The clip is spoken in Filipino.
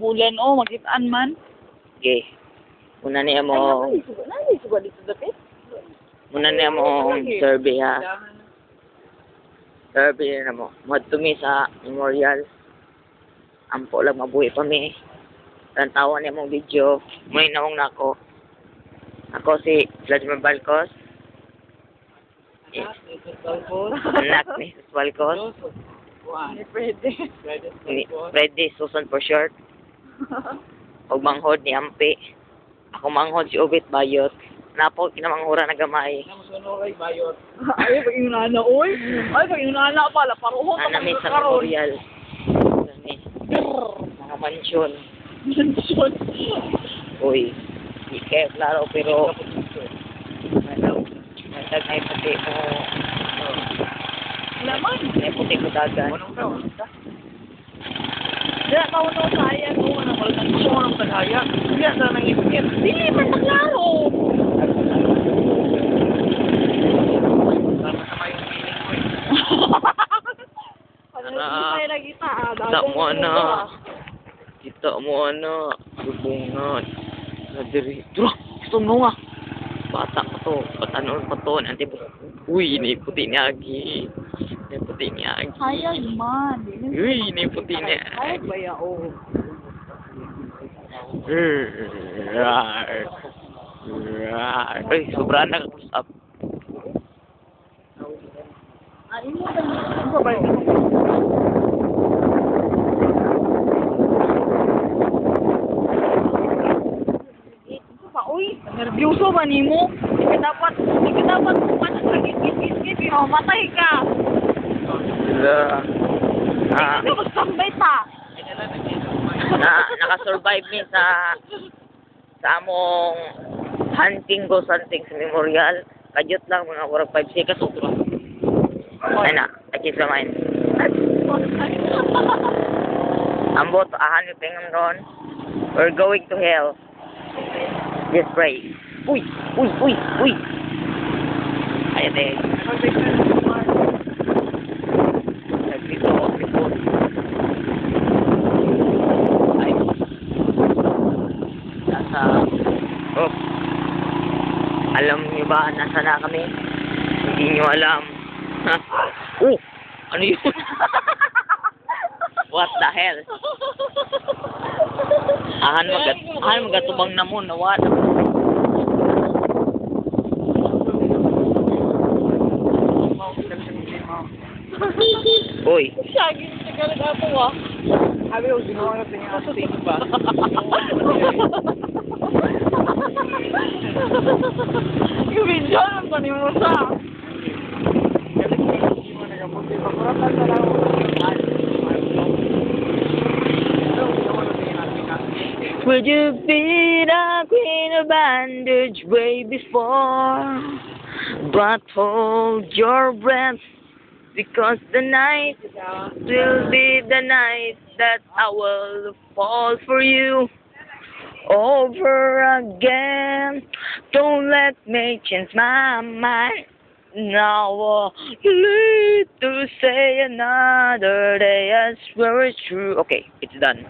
bulan o magitan man. Okay. Muna niya mo, Suga dito dapit. muna niya mo survey ha. Survey na mo. Madumi sa memorial. Ampo lang mabuhi pa mi. Tantawan niya mong video. May naong nako. Ako si Vladimir Balcos. Anak ni Jesus Balcos. Ni Freddy. Freddy Susan for short. Og manghod ni Ampi. Ako manghod si Ubit Bayot. Napo kinamangura na gamay. Ay, pag yung nana, oy. Ay, pag yung nana pala, paruhon pa Namin sa karon. memorial. Kami. Mga mansyon. Mansyon. Uy. Di kaya klaro pero nagdag na puti mo. Laman. May puti mo dagan. Dila ka wala sa saya ko ano wala nang sorong sa kaya. Dila sa nang ipit. Dili man maklaro. Tama sa may feeling ko. Ano lagi ta. Kita mo na. Kita mo na. Subungan. Nadiri. Dura. Gusto mo nga. Bata ko to. Patanon pa to. Nanti po. Uy, ini puti ni Agi. Ini puti ni Agi. Sayang man. Uy, ini puti ni Ay, Agi. baya o. Uy, sobrang nag-push up. Ay mo ba yung babay? Uy, nervyoso ba nimo? Hindi ka dapat panagkagit-git-git, matay ka. Sila. Hindi ka magsambay ta. Naka-survive mi sa among hunting go hunting sa memorial. Kadyot lang mga 5 seconds. Ay na, akit sa mine. Ambot, ahan yung pingan ron. We're going to hell. Just pray. Uy! Uy! Uy! Uy! Ayan eh. Nagpito. Ay. Nasa... Oh. Alam nyo ba nasa na kami? Hindi nyo alam. Oh! Ano yun? What the hell? Ahan magatubang na mo na what? Uy. Siyagi, nagalit ako ah. Sabi ko, ginawa na tingin ako sa ba? Yung video, ang panin mo sa. Would you be the queen of bandage way before? But hold your breath, because the night will be the night that I will fall for you over again. Don't let me change my mind. Now I'll live to say another day. I swear it's true. Okay, it's done.